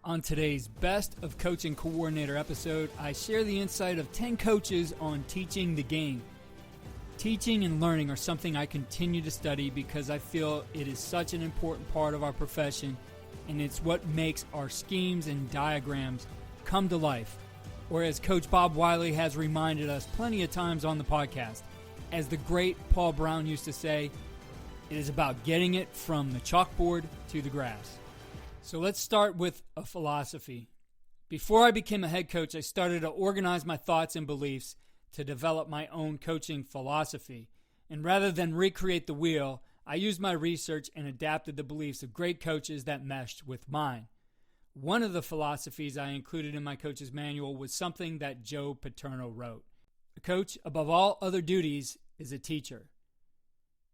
On today's Best of Coaching Coordinator episode, I share the insight of 10 coaches on teaching the game. Teaching and learning are something I continue to study because I feel it is such an important part of our profession, and it's what makes our schemes and diagrams come to life. Or as Coach Bob Wylie has reminded us plenty of times on the podcast, as the great Paul Brown used to say, it is about getting it from the chalkboard to the grass. So let's start with a philosophy. Before I became a head coach, I started to organize my thoughts and beliefs to develop my own coaching philosophy. And rather than recreate the wheel, I used my research and adapted the beliefs of great coaches that meshed with mine. One of the philosophies I included in my coach's manual was something that Joe Paterno wrote. A coach, above all other duties, is a teacher.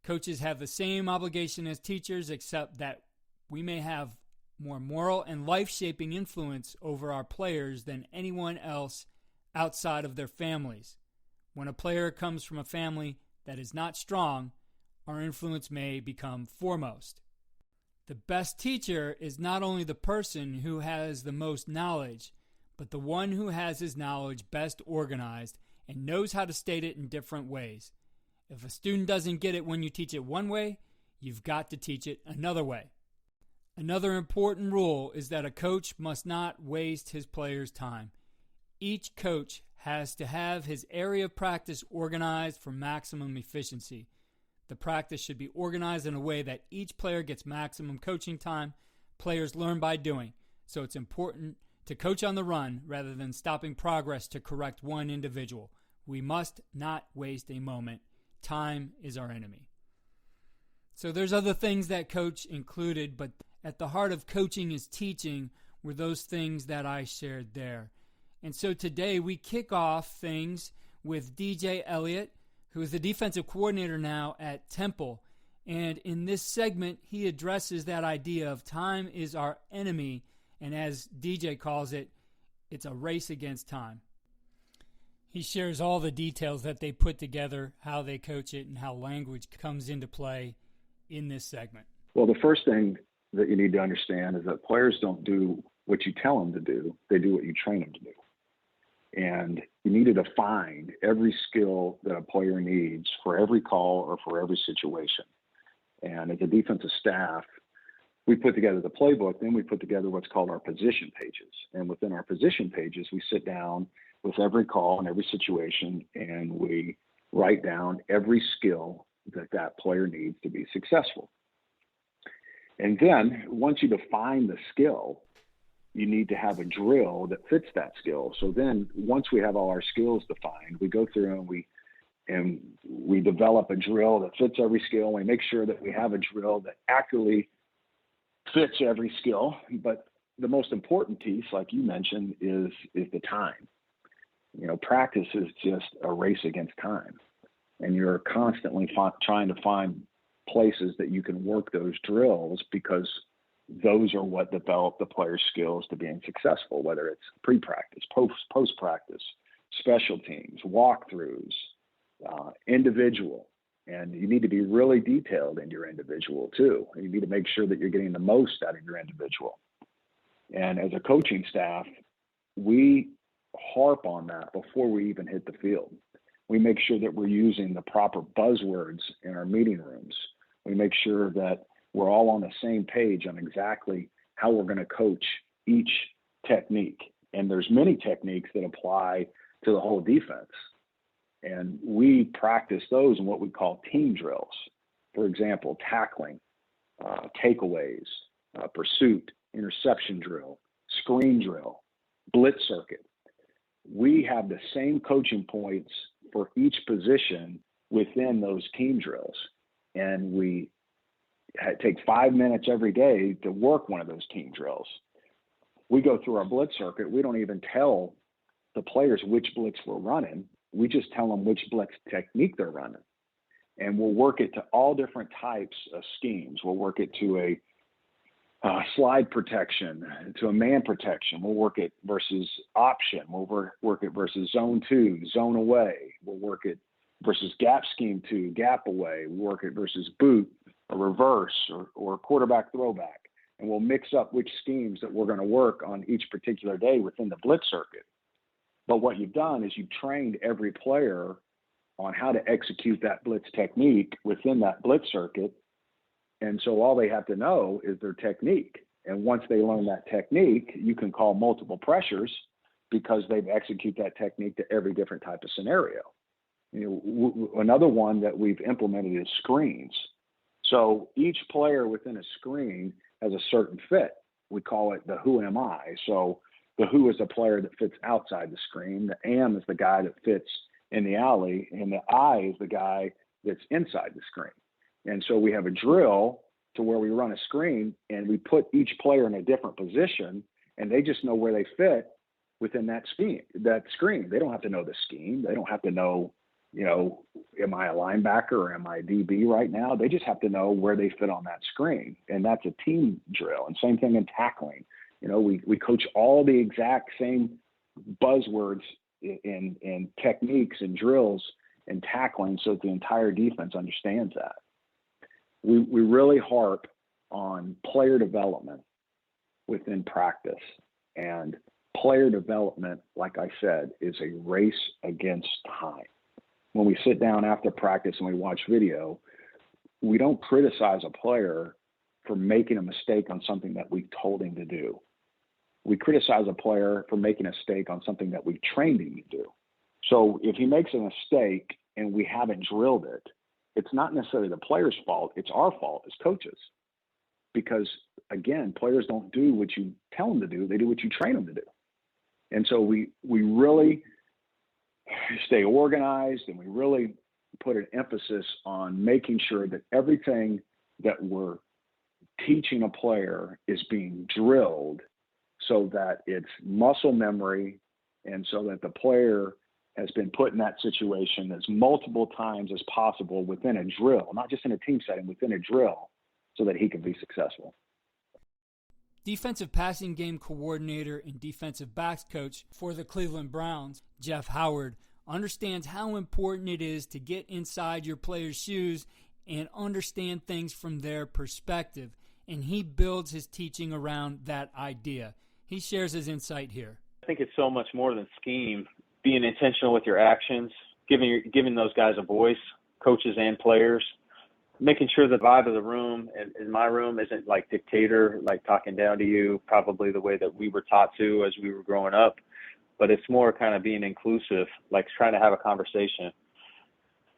Coaches have the same obligation as teachers, except that we may have more moral and life-shaping influence over our players than anyone else outside of their families. When a player comes from a family that is not strong, our influence may become foremost. The best teacher is not only the person who has the most knowledge, but the one who has his knowledge best organized and knows how to state it in different ways. If a student doesn't get it when you teach it one way, you've got to teach it another way. Another important rule is that a coach must not waste his players' time. Each coach has to have his area of practice organized for maximum efficiency. The practice should be organized in a way that each player gets maximum coaching time. Players learn by doing, so it's important to coach on the run rather than stopping progress to correct one individual. We must not waste a moment. Time is our enemy. So there's other things that coach included, but at the heart of coaching is teaching were those things that I shared there. And so today we kick off things with DJ Eliot, who is the defensive coordinator now at Temple. And in this segment, he addresses that idea of time is our enemy. And as DJ calls it, it's a race against time. He shares all the details that they put together, how they coach it, and how language comes into play in this segment. Well, the first thing that you need to understand is that players don't do what you tell them to do. They do what you train them to do. And you need to define every skill that a player needs for every call or for every situation. And as a defensive staff, we put together the playbook, then we put together what's called our position pages. And within our position pages, we sit down with every call and every situation, and we write down every skill that that player needs to be successful. And then once you define the skill, you need to have a drill that fits that skill. So then once we have all our skills defined, we go through and we develop a drill that fits every skill. We make sure that we have a drill that accurately fits every skill. But the most important piece, like you mentioned, is the time. You know, practice is just a race against time. And you're constantly trying to find places that you can work those drills, because those are what develop the player's skills to being successful, whether it's pre-practice, post-practice, special teams, walkthroughs, individual. And you need to be really detailed in your individual too. You need to make sure that you're getting the most out of your individual. And as a coaching staff, we harp on that before we even hit the field. We make sure that we're using the proper buzzwords in our meeting rooms. We make sure that we're all on the same page on exactly how we're going to coach each technique. And there's many techniques that apply to the whole defense. And we practice those in what we call team drills. For example, tackling, takeaways, pursuit, interception drill, screen drill, blitz circuit. We have the same coaching points for each position within those team drills. And we take 5 minutes every day to work one of those team drills. We go through our blitz circuit. We don't even tell the players which blitz we're running. We just tell them which blitz technique they're running. And we'll work it to all different types of schemes. We'll work it to a slide protection, to a man protection. We'll work it versus option. We'll work it versus zone 2, zone away. We'll work it versus gap scheme 2, gap away. We'll work it versus boot, a reverse, or quarterback throwback. and we'll mix up which schemes that we're going to work on each particular day within the blitz circuit. But what you've done is you've trained every player on how to execute that blitz technique within that blitz circuit. And so all they have to know is their technique. And once they learn that technique, you can call multiple pressures because they've executed that technique to every different type of scenario. Another one that we've implemented is screens. So each player within a screen has a certain fit. We call it the who am I. So the who is the player that fits outside the screen. The am is the guy that fits in the alley. And the I is the guy that's inside the screen. And so we have a drill to where we run a screen and we put each player in a different position and they just know where they fit within that scheme, that screen. They don't have to know the scheme. They don't have to know, am I a linebacker or am I a DB right now? They just have to know where they fit on that screen. And that's a team drill. And same thing in tackling. We coach all the exact same buzzwords in techniques and drills and tackling so that the entire defense understands that. We really harp on player development within practice. And player development, like I said, is a race against time. When we sit down after practice and we watch video, we don't criticize a player for making a mistake on something that we told him to do. We criticize a player for making a mistake on something that we trained him to do. So if he makes a mistake and we haven't drilled it, it's not necessarily the player's fault. It's our fault as coaches. Because, again, players don't do what you tell them to do. They do what you train them to do. And so we really stay organized and we really put an emphasis on making sure that everything that we're teaching a player is being drilled so that it's muscle memory and so that the player has been put in that situation as multiple times as possible within a drill, not just in a team setting, within a drill, so that he can be successful. Defensive passing game coordinator and defensive backs coach for the Cleveland Browns, Jeff Howard, understands how important it is to get inside your players' shoes and understand things from their perspective, and he builds his teaching around that idea. He shares his insight here. I think it's so much more than scheme. Being intentional with your actions, giving those guys a voice, coaches and players, making sure the vibe of the room in my room isn't like dictator, like talking down to you, probably the way that we were taught to as we were growing up, but it's more kind of being inclusive, like trying to have a conversation.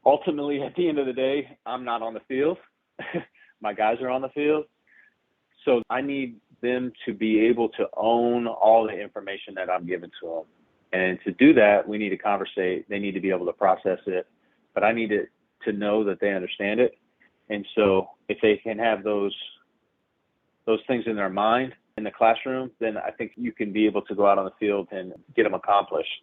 Ultimately, at the end of the day, I'm not on the field. My guys are on the field. So I need them to be able to own all the information that I'm giving to them. And to do that, we need to conversate. They need to be able to process it, but I need to know that they understand it. And so if they can have those things in their mind in the classroom, then I think you can be able to go out on the field and get them accomplished.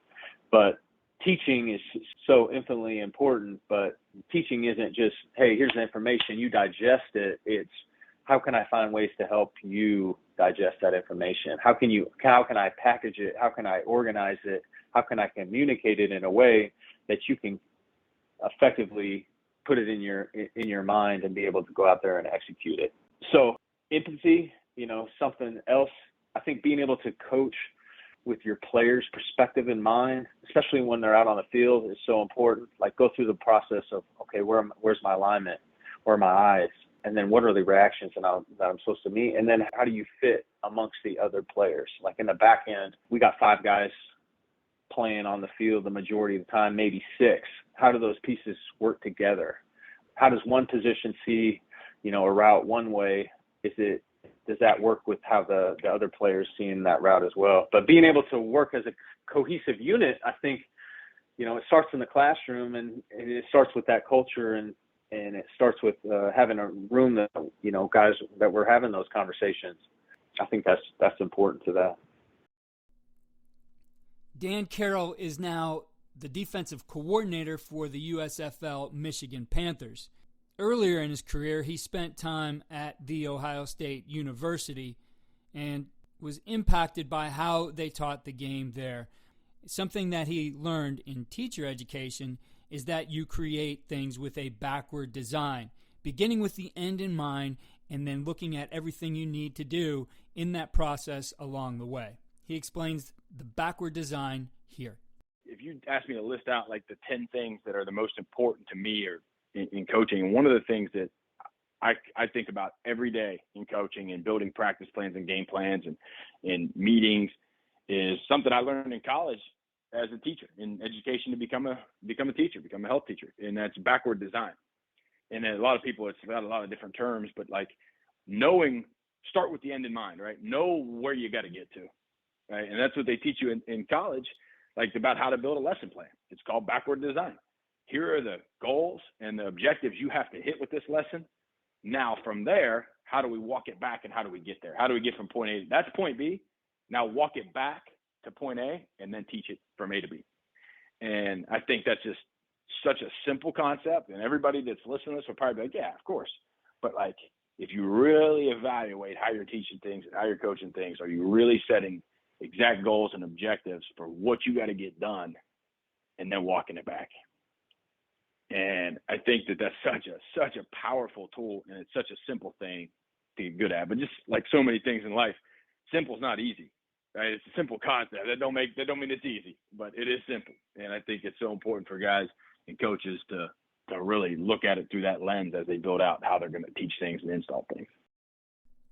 But teaching is so infinitely important, but teaching isn't just, hey, here's the information, you digest it. It's how can I find ways to help you digest that information? How can I package it? How can I organize it? How can I communicate it in a way that you can effectively put it in your mind and be able to go out there and execute it? So empathy, something else. I think being able to coach with your players' perspective in mind, especially when they're out on the field, is so important. Like go through the process of, okay, where's my alignment? Where are my eyes? And then what are the reactions that I'm supposed to meet? And then how do you fit amongst the other players? Like in the back end, we got 5 guys playing on the field the majority of the time, maybe 6. How do those pieces work together? How does one position see, a route one way? Does that work with how the other players seeing that route as well? But being able to work as a cohesive unit, I think, it starts in the classroom and it starts with that culture and it starts with having a room that, guys that we're having those conversations. I think that's important to that. Dan Carrel is now the defensive coordinator for the USFL Michigan Panthers. Earlier in his career, he spent time at The Ohio State University and was impacted by how they taught the game there. Something that he learned in teacher education is that you create things with a backward design, beginning with the end in mind and then looking at everything you need to do in that process along the way. He explains the backward design here. If you ask me to list out like the 10 things that are the most important to me or in coaching, and one of the things that I think about every day in coaching and building practice plans and game plans and meetings is something I learned in college as a teacher in education to become a teacher, become a health teacher. And that's backward design. And a lot of people, it's got a lot of different terms, but like start with the end in mind, right? Know where you got to get to, right? And that's what they teach you in college, like about how to build a lesson plan. It's called backward design. Here are the goals and the objectives you have to hit with this lesson. Now from there, how do we walk it back and how do we get there? How do we get from point A? That's point B. Now walk it back to point A and then teach it from A to B. And I think that's just such a simple concept, and everybody that's listening to this will probably be like, yeah, of course. But like, if you really evaluate how you're teaching things and how you're coaching things, are you really setting exact goals and objectives for what you got to get done and then walking it back? And I think that that's such a powerful tool, and it's such a simple thing to get good at. But just like so many things in life, simple's not easy, right? It's a simple concept. That don't mean it's easy, but it is simple. And I think it's so important for guys and coaches to really look at it through that lens as they build out how they're going to teach things and install things.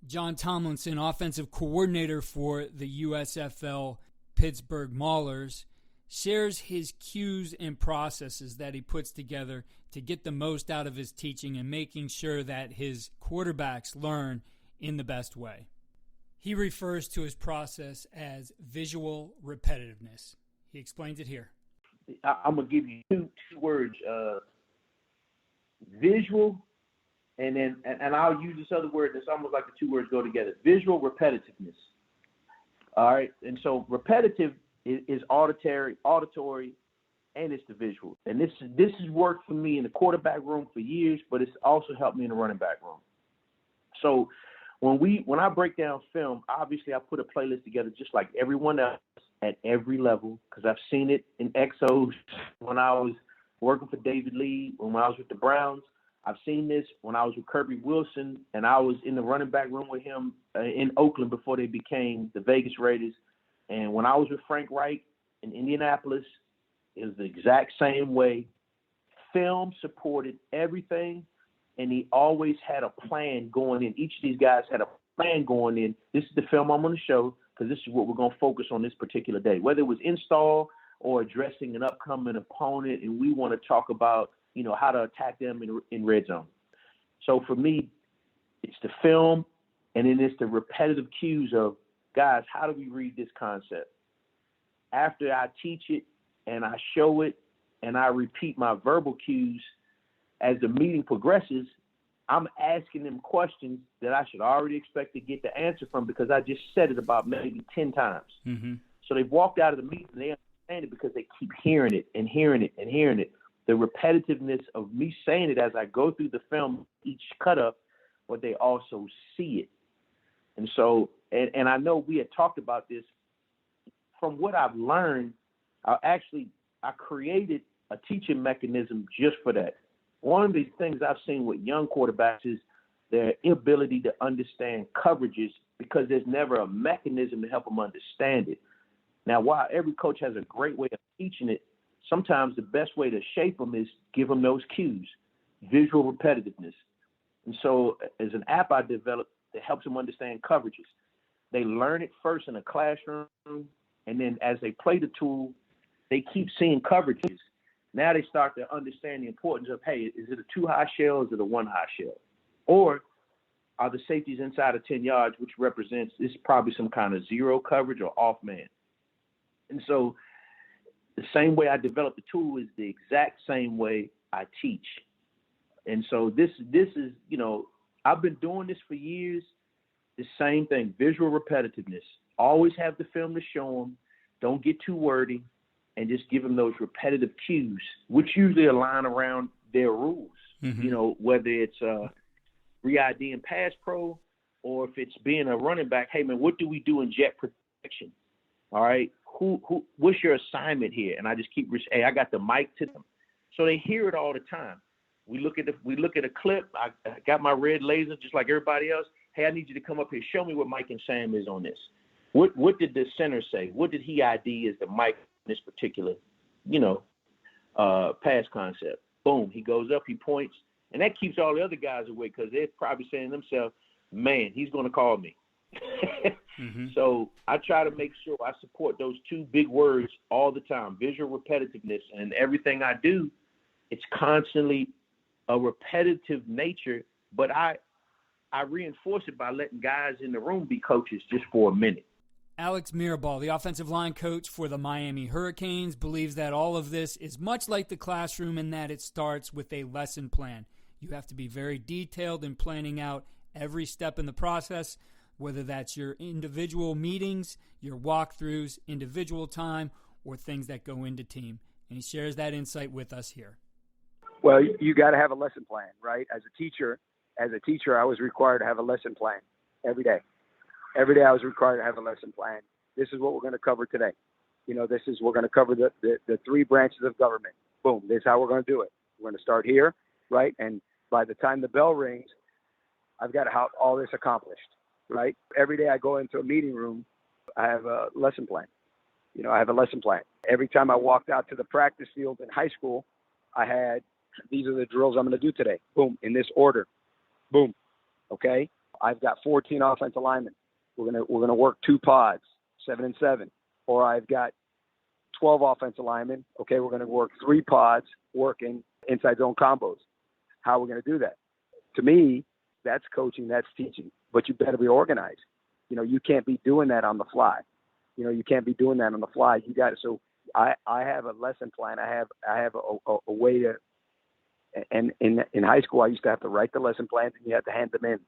John Tomlinson, offensive coordinator for the USFL Pittsburgh Maulers, shares his cues and processes that he puts together to get the most out of his teaching and making sure that his quarterbacks learn in the best way. He refers to his process as visual repetitiveness. He explains it here. I'm going to give you two words, visual, and I'll use this other word that's almost like the two words go together, visual repetitiveness. All right, and so repetitive is auditory, and it's the visual. And this has worked for me in the quarterback room for years, but it's also helped me in the running back room. So when I break down film, obviously I put a playlist together just like everyone else at every level, because I've seen it in XOs when I was working for David Lee, when I was with the Browns. I've seen this when I was with Kirby Wilson, and I was in the running back room with him in Oakland before they became the Vegas Raiders. And when I was with Frank Reich in Indianapolis, it was the exact same way. Film supported everything, and he always had a plan going in. Each of these guys had a plan going in. This is the film I'm going to show because this is what we're going to focus on this particular day, whether it was install or addressing an upcoming opponent, and we want to talk about, how to attack them in red zone. So for me, it's the film, and then it's the repetitive cues of, guys, how do we read this concept? After I teach it and I show it and I repeat my verbal cues, as the meeting progresses, I'm asking them questions that I should already expect to get the answer from because I just said it about maybe 10 times. Mm-hmm. So they've walked out of the meeting and they understand it because they keep hearing it and hearing it and hearing it. The repetitiveness of me saying it as I go through the film, each cut up, but they also see it. And so, and I know we had talked about this. From what I've learned, I created a teaching mechanism just for that. One of the things I've seen with young quarterbacks is their inability to understand coverages because there's never a mechanism to help them understand it. Now, while every coach has a great way of teaching it, sometimes the best way to shape them is give them those cues, visual repetitiveness. And so as an app I developed that helps them understand coverages, they learn it first in a classroom, and then as they play the tool, they keep seeing coverages. Now they start to understand the importance of, hey, is it a 2 high shell or is it a 1 high shell? Or are the safeties inside of 10 yards, which represents this probably some kind of zero coverage or off man. And so the same way I develop the tool is the exact same way I teach. And so this is, I've been doing this for years. The same thing, visual repetitiveness. Always have the film to show them. Don't get too wordy. And just give them those repetitive cues, which usually align around their rules. Mm-hmm. Whether it's re-ID and pass pro, or if it's being a running back, hey, man, what do we do in jet protection? All right, what's your assignment here? And I just keep, hey, I got the mic to them. So they hear it all the time. We look at a clip. I got my red laser just like everybody else. Hey, I need you to come up here. Show me what Mike and Sam is on this. What did the center say? What did he ID as the Mike in this particular, pass concept? Boom. He goes up, he points, and that keeps all the other guys away because they're probably saying to themselves, man, he's going to call me. Mm-hmm. So I try to make sure I support those two big words all the time, visual repetitiveness. And everything I do, it's constantly a repetitive nature, but I reinforce it by letting guys in the room be coaches just for a minute. Alex Mirabal, the offensive line coach for the Miami Hurricanes, believes that all of this is much like the classroom in that it starts with a lesson plan. You have to be very detailed in planning out every step in the process, whether that's your individual meetings, your walkthroughs, individual time, or things that go into team. And he shares that insight with us here. Well, you got to have a lesson plan, right? As a teacher, I was required to have a lesson plan every day. Every day I was required to have a lesson plan. This is what we're going to cover today. We're going to cover the three branches of government. Boom, this is how we're going to do it. We're going to start here, right? And by the time the bell rings, I've got to have all this accomplished, right? Every day I go into a meeting room, I have a lesson plan. I have a lesson plan. Every time I walked out to the practice field in high school, I had, these are the drills I'm going to do today. Boom, in this order. Boom, okay? I've got 14 offensive linemen. We're gonna work 2 pods, 7 and 7. Or I've got 12 offensive linemen. Okay, we're gonna work 3 pods working inside zone combos. How are we gonna do that? To me, that's coaching, that's teaching. But you better be organized. You can't be doing that on the fly. You can't be doing that on the fly. You got it. So I have a lesson plan. I have a way to. And in high school, I used to have to write the lesson plans, and you have to hand them in,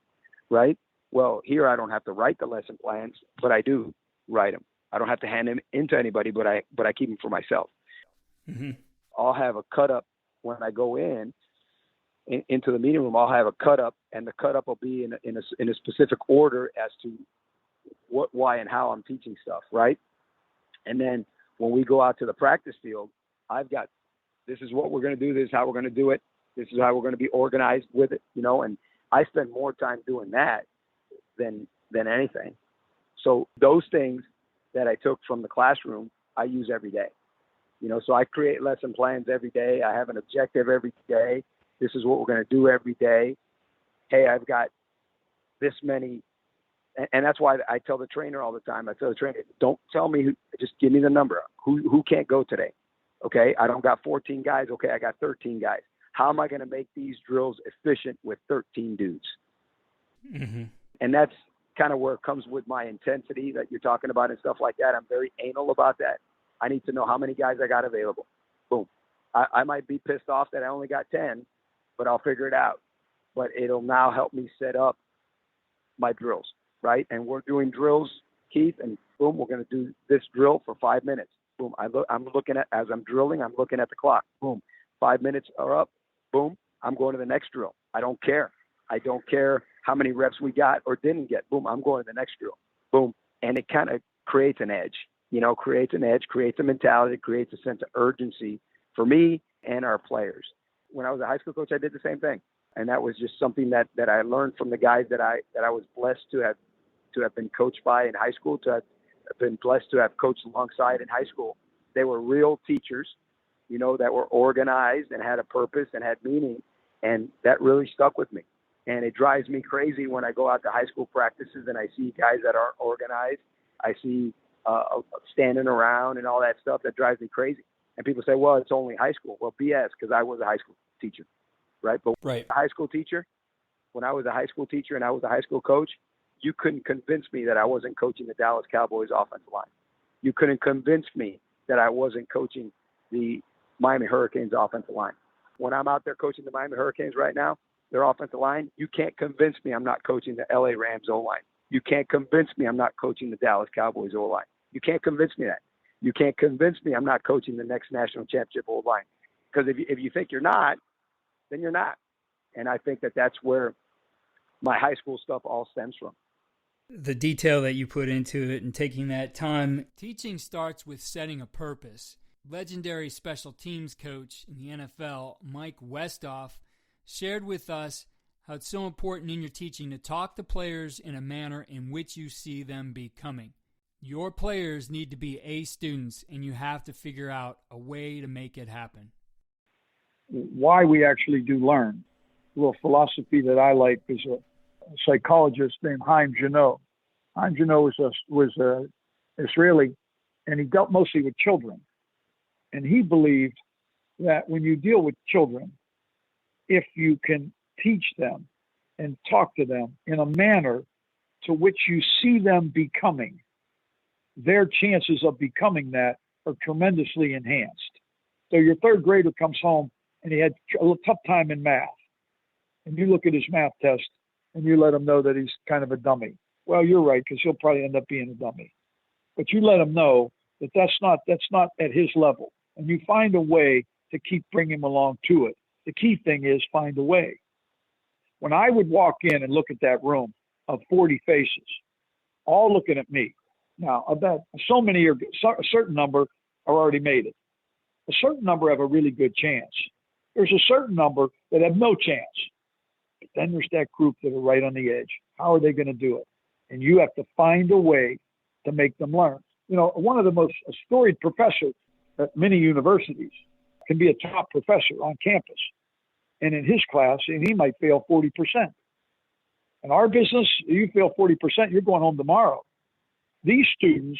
right? Well, here I don't have to write the lesson plans, but I do write them. I don't have to hand them into anybody, but I keep them for myself. Mm-hmm. I'll have a cut up when I go into the meeting room. I'll have a cut up, and the cut up will be in a specific order as to what, why, and how I'm teaching stuff, right? And then when we go out to the practice field, I've got, this is what we're going to do. This is how we're going to do it. This is how we're going to be organized with it, and I spend more time doing that than anything. So those things that I took from the classroom, I use every day. So I create lesson plans every day. I have an objective every day. This is what we're going to do every day. Hey, I've got this many. And that's why I tell the trainer all the time, don't tell me, just give me the number. Who can't go today? Okay, I don't got 14 guys. Okay, I got 13 guys. How am I going to make these drills efficient with 13 dudes? Mm-hmm. And that's kind of where it comes with my intensity that you're talking about and stuff like that. I'm very anal about that. I need to know how many guys I got available. Boom. I might be pissed off that I only got 10, but I'll figure it out. But it'll now help me set up my drills, right? And we're doing drills, Keith, and boom, we're going to do this drill for 5 minutes. Boom. I'm looking at, as I'm drilling, I'm looking at the clock. Boom. 5 minutes are up. Boom. I'm going to the next drill. I don't care. I don't care how many reps we got or didn't get. Boom. I'm going to the next drill. Boom. And it kind of creates an edge, creates a mentality, creates a sense of urgency for me and our players. When I was a high school coach, I did the same thing. And that was just something that I learned from the guys that I was blessed to have been coached by in high school, to have been blessed to have coached alongside in high school. They were real teachers, that were organized and had a purpose and had meaning. And that really stuck with me. And it drives me crazy when I go out to high school practices and I see guys that aren't organized. I see standing around and all that stuff. That drives me crazy. And people say, well, it's only high school. Well, BS, because I was a high school teacher, right? But right. A high school teacher, when I was a high school teacher and I was a high school coach, you couldn't convince me that I wasn't coaching the Dallas Cowboys offensive line. You couldn't convince me that I wasn't coaching the Miami Hurricanes offensive line. When I'm out there coaching the Miami Hurricanes right now, their offensive line, you can't convince me I'm not coaching the LA Rams O-line. You can't convince me I'm not coaching the Dallas Cowboys O-line. You can't convince me that. You can't convince me I'm not coaching the next national championship O-line. Because if you think you're not, then you're not. And I think that's where my high school stuff all stems from. The detail that you put into it and taking that time. Teaching starts with setting a purpose. Legendary special teams coach in the NFL, Mike Westhoff, shared with us how it's so important in your teaching to talk to players in a manner in which you see them becoming. Your players need to be A students, and you have to figure out a way to make it happen. Why we actually do learn. A little philosophy that I like is a psychologist named Chaim Janot. Chaim Janot was a Israeli, and he dealt mostly with children. And he believed that when you deal with children, if you can teach them and talk to them in a manner to which you see them becoming, their chances of becoming that are tremendously enhanced. So your third grader comes home and he had a tough time in math, and you look at his math test and you let him know that he's kind of a dummy. Well, you're right, because he'll probably end up being a dummy. But you let him know that that's not at his level, and you find a way to keep bringing him along to it. The key thing is find a way. When I would walk in and look at that room of 40 faces, all looking at me. Now, I bet so many a certain number are already made it. A certain number have a really good chance. There's a certain number that have no chance. But then there's that group that are right on the edge. How are they going to do it? And you have to find a way to make them learn. You know, one of the most storied professors at many universities can be a top professor on campus. And in his class, and he might fail 40%. In our business, you fail 40%, you're going home tomorrow. These students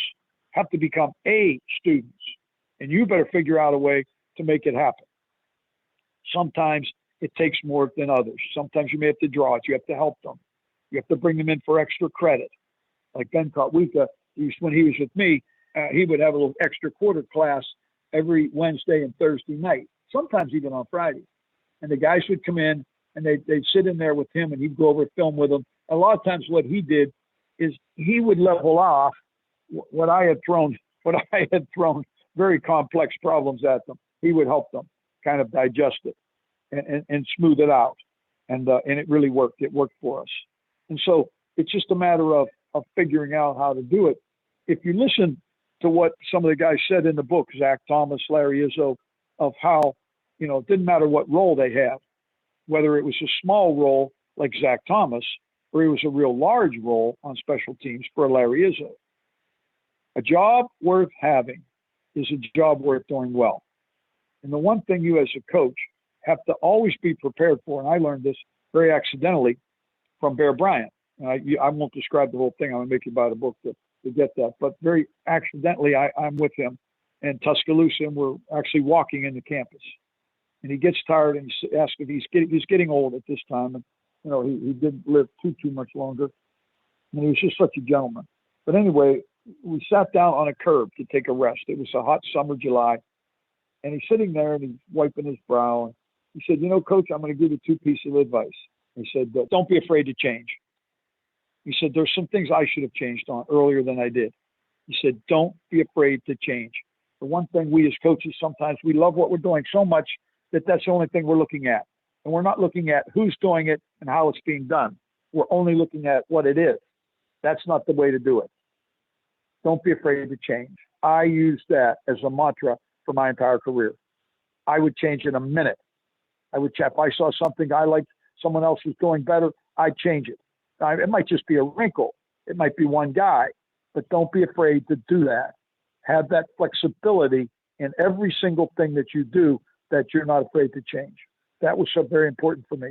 have to become A students, and you better figure out a way to make it happen. Sometimes it takes more than others. Sometimes you may have to draw it. You have to help them. You have to bring them in for extra credit. Like Ben Kotwika, when he was with me, he would have a little extra quarter class every Wednesday and Thursday night, sometimes even on Friday. And the guys would come in and they'd sit in there with him, and he'd go over film with them. A lot of times what he did is he would level off what I had thrown very complex problems at them. He would help them kind of digest it and smooth it out. And it really worked. It worked for us. And so it's just a matter of figuring out how to do it. If you listen to what some of the guys said in the book, Zach Thomas, Larry Izzo, of how, it didn't matter what role they had, whether it was a small role like Zach Thomas, or it was a real large role on special teams for Larry Izzo. A job worth having is a job worth doing well. And the one thing you as a coach have to always be prepared for, and I learned this very accidentally from Bear Bryant. And I won't describe the whole thing. I'm going to make you buy the book to get that. But very accidentally, I'm with him in Tuscaloosa, and we're actually walking into campus. And he gets tired, and he asks if he's getting old at this time. And, he didn't live too much longer. And he was just such a gentleman. But anyway, we sat down on a curb to take a rest. It was a hot summer July. And he's sitting there, and he's wiping his brow. And he said, Coach, I'm going to give you 2 pieces of advice. He said, don't be afraid to change. He said, there's some things I should have changed on earlier than I did. He said, don't be afraid to change. The one thing we as coaches, sometimes we love what we're doing so much that that's the only thing we're looking at. And we're not looking at who's doing it and how it's being done. We're only looking at what it is. That's not the way to do it. Don't be afraid to change. I used that as a mantra for my entire career. I would change in a minute. If I saw something I liked, someone else was doing better, I'd change it. It might just be a wrinkle. It might be one guy, but don't be afraid to do that. Have that flexibility in every single thing that you do, that you're not afraid to change. That was so very important for me.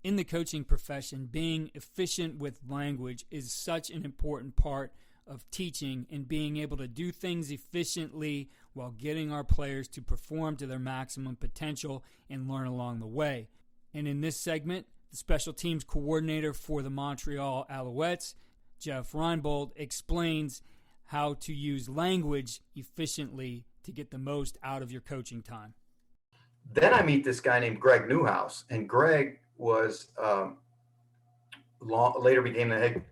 In the coaching profession, being efficient with language is such an important part of teaching, and being able to do things efficiently while getting our players to perform to their maximum potential and learn along the way. And in this segment, the special teams coordinator for the Montreal Alouettes, Jeff Reinbold, explains how to use language efficiently to get the most out of your coaching time. Then I meet this guy named Greg Newhouse, and Greg was later became the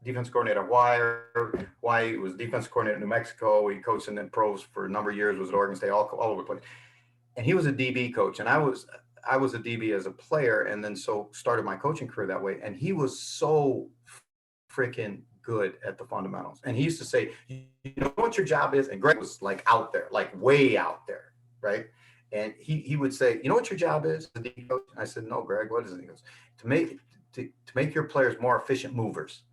defense coordinator at Hawaii. He was defense coordinator in New Mexico. He coached in the pros for a number of years, was at Oregon State, all over the place. And he was a DB coach, and I was a DB as a player, and then so started my coaching career that way. And he was so freaking good at the fundamentals. And he used to say, you know what your job is? And Greg was like out there, like way out there, right? And he would say, you know what your job is, the D coach? I said, no, Greg, what is it? He goes, to make your players more efficient movers.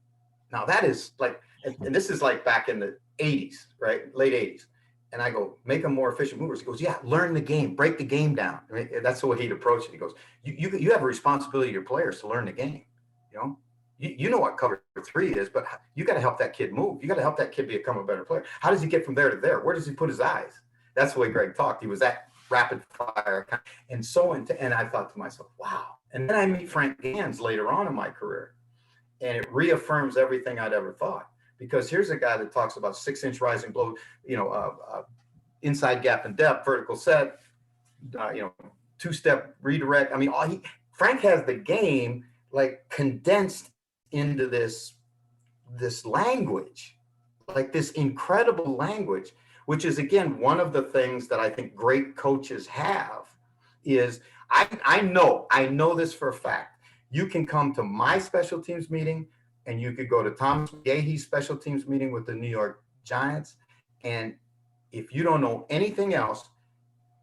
Now that is like, and this is like back in the 80s, right? Late 80s. And I go, make them more efficient movers. He goes, yeah, learn the game, break the game down. I mean, that's the way he'd approach it. He goes, you have a responsibility to your players to learn the game. You know, you know what cover 3 is, but you got to help that kid move. You got to help that kid become a better player. How does he get from there to there? Where does he put his eyes? That's the way Greg talked. He was that rapid fire. And and I thought to myself, wow. And then I meet Frank Gans later on in my career, and it reaffirms everything I'd ever thought. Because here's a guy that talks about 6-inch rising blow, inside gap and depth, vertical set, 2-step redirect. I mean, Frank has the game like condensed into this language, like this incredible language, which is, again, one of the things that I think great coaches have is I know this for a fact. You can come to my special teams meeting, and you could go to Tom Yeahe's special teams meeting with the New York Giants. And if you don't know anything else,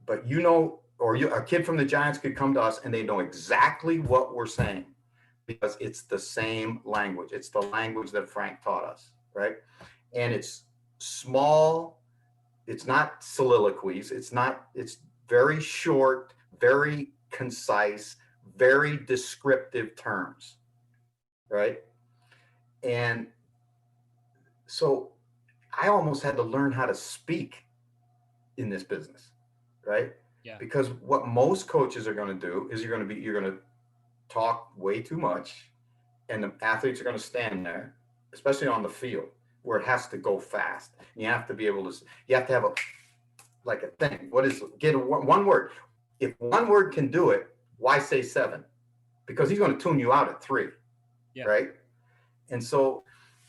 but a kid from the Giants could come to us and they know exactly what we're saying because it's the same language. It's the language that Frank taught us, right? And it's small. It's not soliloquies. It's very short, very concise, very descriptive terms, right? And so I almost had to learn how to speak in this business, right? Yeah. Because what most coaches are going to do is you're going to talk way too much, and the athletes are going to stand there, especially on the field where it has to go fast. You have to be able to. You have to have a thing. What is one word? If one word can do it, why say 7? Because he's going to tune you out at 3, right? And so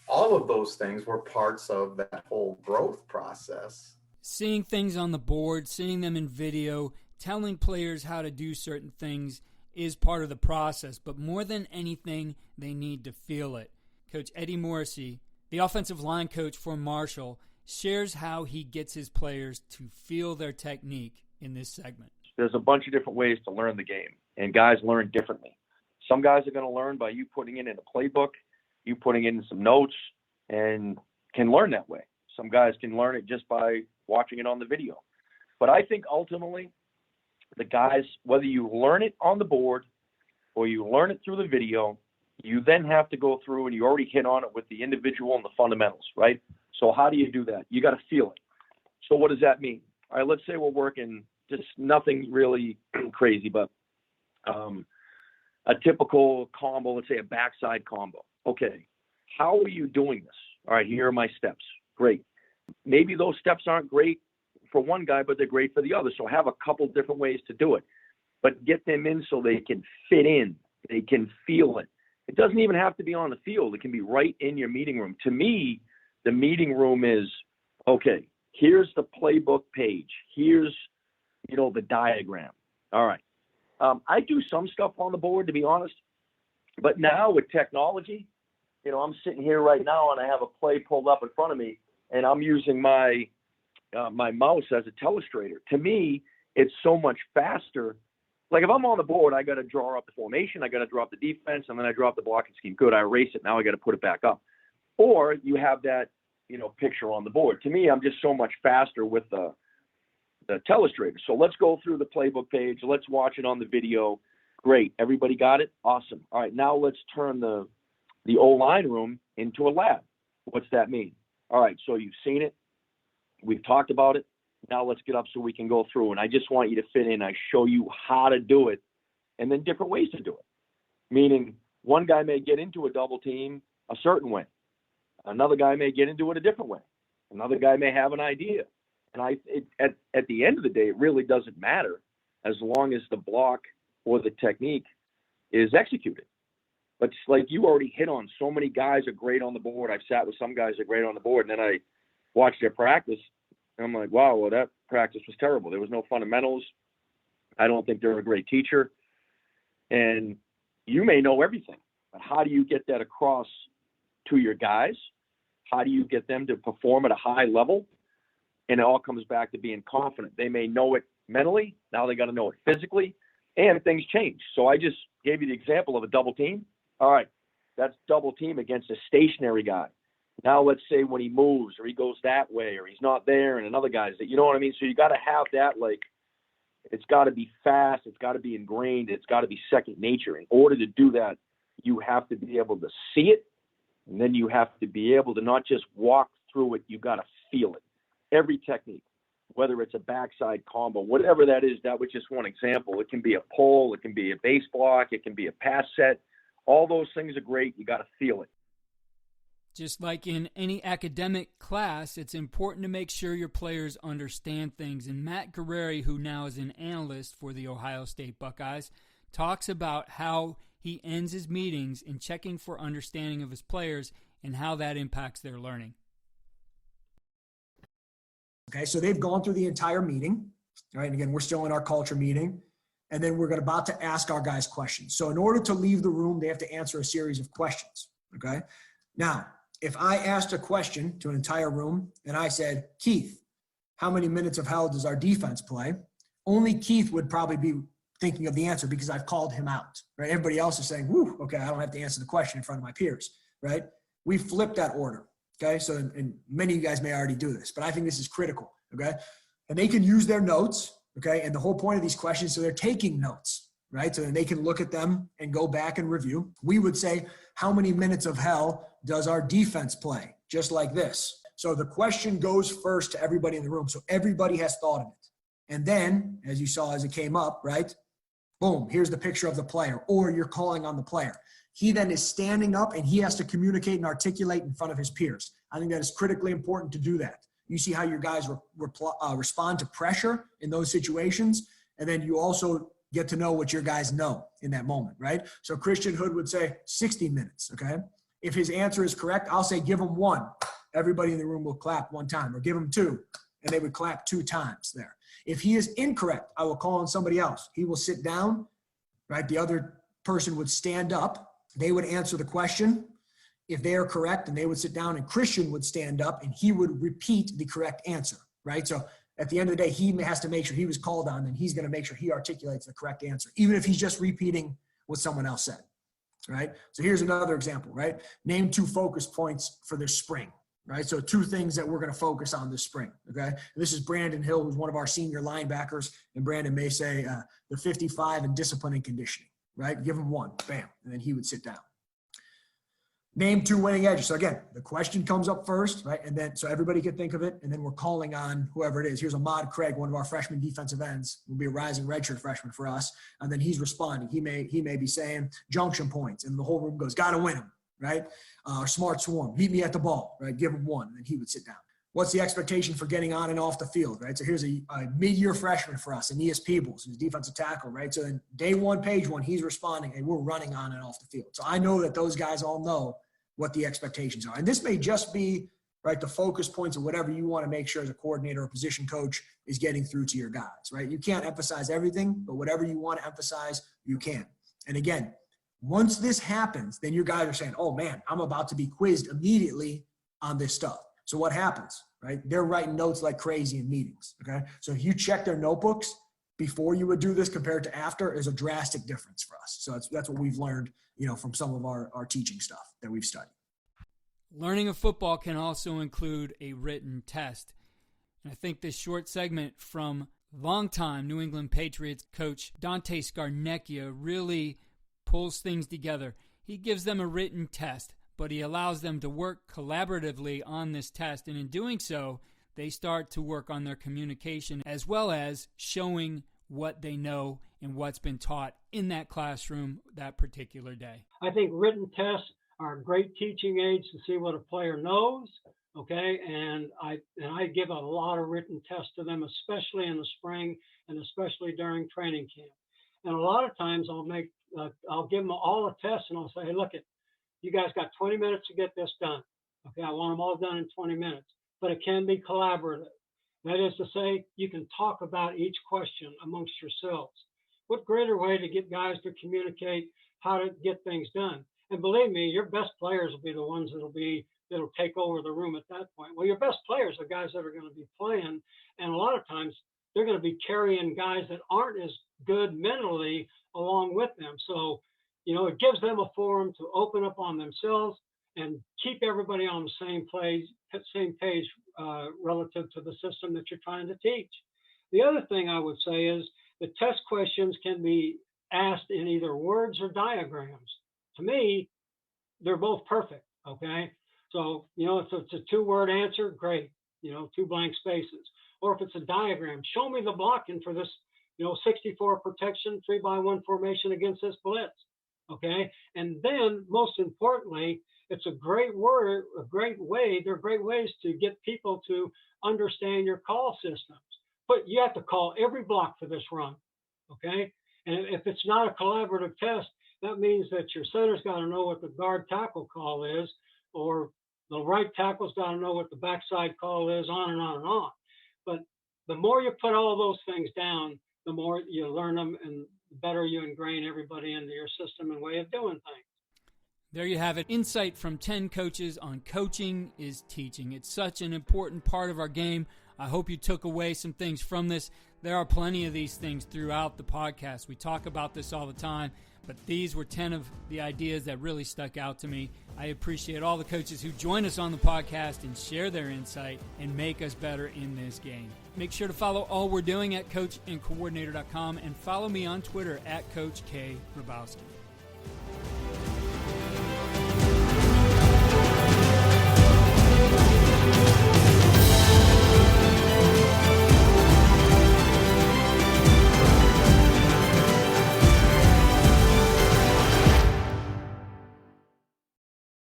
all of those things were parts of that whole growth process. Seeing things on the board, seeing them in video, telling players how to do certain things is part of the process. But more than anything, they need to feel it. Coach Eddie Morrissey, the offensive line coach for Marshall, shares how he gets his players to feel their technique in this segment. There's a bunch of different ways to learn the game, and guys learn differently. Some guys are going to learn by you putting it in a playbook, you putting in some notes, and can learn that way. Some guys can learn it just by watching it on the video. But I think ultimately the guys, whether you learn it on the board or you learn it through the video, you then have to go through, and you already hit on it with the individual and the fundamentals, right? So how do you do that? You got to feel it. So what does that mean? All right, let's say we're working just nothing really crazy, but a typical combo, let's say a backside combo. Okay, how are you doing this? All right, here are my steps. Great. Maybe those steps aren't great for one guy, but they're great for the other. So have a couple different ways to do it, but get them in so they can fit in. They can feel it. It doesn't even have to be on the field. It can be right in your meeting room. To me, the meeting room is, okay, here's the playbook page. Here's, the diagram. All right. I do some stuff on the board, to be honest, but now with technology, I'm sitting here right now and I have a play pulled up in front of me and I'm using my mouse as a telestrator. To me, it's so much faster. Like if I'm on the board, I got to draw up the formation, I got to draw up the defense, and then I draw up the blocking scheme. Good, I erase it. Now I got to put it back up. Or you have that, picture on the board. To me, I'm just so much faster with the telestrator. So let's go through the playbook page. Let's watch it on the video. Great. Everybody got it? Awesome. All right, now let's turn the O-line room into a lab. What's that mean? All right, so you've seen it. We've talked about it. Now let's get up so we can go through. And I just want you to fit in. I show you how to do it and then different ways to do it. Meaning one guy may get into a double team a certain way. Another guy may get into it a different way. Another guy may have an idea. And at the end of the day, it really doesn't matter as long as the block or the technique is executed. But like you already hit on, so many guys are great on the board. I've sat with some guys that are great on the board, and then I watch their practice, and I'm like, wow, well, that practice was terrible. There was no fundamentals. I don't think they're a great teacher. And you may know everything, but how do you get that across to your guys? How do you get them to perform at a high level? And it all comes back to being confident. They may know it mentally. Now they got to know it physically, and things change. So I just gave you the example of a double team. All right, that's double team against a stationary guy. Now let's say when he moves or he goes that way or he's not there and another guy's that, you know what I mean? So you got to have that, like, it's got to be fast. It's got to be ingrained. It's got to be second nature. In order to do that, you have to be able to see it, and then you have to be able to not just walk through it. You got to feel it. Every technique, whether it's a backside combo, whatever that is, that was just one example. It can be a pull. It can be a base block. It can be a pass set. All those things are great. You got to feel it. Just like in any academic class, it's important to make sure your players understand things. And Matt Carrel, who now is an analyst for the Ohio State Buckeyes, talks about how he ends his meetings in checking for understanding of his players and how that impacts their learning. Okay, so they've gone through the entire meeting, all right? And again, we're still in our culture meeting, and then we're about to ask our guys questions. So in order to leave the room, they have to answer a series of questions, okay? Now, if I asked a question to an entire room and I said, Keith, how many minutes of hell does our defense play? Only Keith would probably be thinking of the answer because I've called him out, right? Everybody else is saying, whoo, okay, I don't have to answer the question in front of my peers, right? We flipped that order, okay? So, and many of you guys may already do this, but I think this is critical, okay? And they can use their notes, okay? And the whole point of these questions, so they're taking notes, right? So then they can look at them and go back and review. We would say, how many minutes of hell does our defense play? Just like this. So the question goes first to everybody in the room. So everybody has thought of it. And then, as you saw as it came up, right? Boom, here's the picture of the player, or you're calling on the player. He then is standing up and he has to communicate and articulate in front of his peers. I think that is critically important to do that. You see how your guys respond to pressure in those situations. And then you also get to know what your guys know in that moment, right? So Christian Hood would say 60 minutes, okay? If his answer is correct, I'll say give him 1. Everybody in the room will clap 1 time, or give him 2, and they would clap 2 times there. If he is incorrect, I will call on somebody else. He will sit down, right? The other person would stand up. They would answer the question. If they are correct, and they would sit down, and Christian would stand up, and he would repeat the correct answer, right? So at the end of the day, he has to make sure he was called on, and he's going to make sure he articulates the correct answer, even if he's just repeating what someone else said, right? So here's another example, right? Name 2 focus points for this spring, right? So 2 things that we're going to focus on this spring, okay? And this is Brandon Hill, who's one of our senior linebackers, and Brandon may say the 55 and discipline and conditioning, right? Give him 1, bam, and then he would sit down. Name 2 winning edges. So again, the question comes up first, right? And then, so everybody can think of it, and then we're calling on whoever it is. Here's Ahmad Craig, one of our freshman defensive ends, will be a rising redshirt freshman for us. And then he's responding. He may be saying junction points, and the whole room goes, got to win him, right? Smart swarm, meet me at the ball, right? Give him 1, and then he would sit down. What's the expectation for getting on and off the field, right? So here's a mid-year freshman for us, Aeneas Peebles, who's defensive tackle, right? So in day 1, page 1, he's responding, and we're running on and off the field. So I know that those guys all know what the expectations are. And this may just be, right, the focus points of whatever you want to make sure as a coordinator or position coach is getting through to your guys, right? You can't emphasize everything, but whatever you want to emphasize, you can. And again, once this happens, then your guys are saying, oh man, I'm about to be quizzed immediately on this stuff. So what happens, right? They're writing notes like crazy in meetings, okay? So if you check their notebooks before you would do this compared to after, is a drastic difference for us. So that's what we've learned, from some of our teaching stuff that we've studied. Learning of football can also include a written test. And I think this short segment from longtime New England Patriots coach Dante Scarnecchia really pulls things together. He gives them a written test, but he allows them to work collaboratively on this test. And in doing so, they start to work on their communication as well as showing what they know and what's been taught in that classroom that particular day. I think written tests are great teaching aids to see what a player knows, okay? And I give a lot of written tests to them, especially in the spring and especially during training camp. And a lot of times I'll give them all the tests and I'll say, hey, look, you guys got 20 minutes to get this done. Okay, I want them all done in 20 minutes, but it can be collaborative. That is to say, you can talk about each question amongst yourselves. What greater way to get guys to communicate how to get things done? And believe me, your best players will be the ones that'll take over the room at that point. Well, your best players are guys that are going to be playing, and a lot of times they're going to be carrying guys that aren't as good mentally along with them. So, it gives them a forum to open up on themselves and keep everybody on the same page relative to the system that you're trying to teach. The other thing I would say is the test questions can be asked in either words or diagrams. To me, they're both perfect, okay? So, if it's a 2-word answer, great, 2 blank spaces. Or if it's a diagram, show me the blocking for this, 64 protection, 3-by-1 formation against this blitz, okay? And then, most importantly, it's they're great ways to get people to understand your call systems. But you have to call every block for this run, okay? And if it's not a collaborative test, that means that your center's got to know what the guard tackle call is, or the right tackle's got to know what the backside call is, on and on and on. But the more you put all those things down, the more you learn them, and the better you ingrain everybody into your system and way of doing things. There you have it. Insight from 10 coaches on coaching is teaching. It's such an important part of our game. I hope you took away some things from this. There are plenty of these things throughout the podcast. We talk about this all the time, but these were 10 of the ideas that really stuck out to me. I appreciate all the coaches who join us on the podcast and share their insight and make us better in this game. Make sure to follow all we're doing at coachandcoordinator.com and follow me on Twitter at Coach K. Grabowski.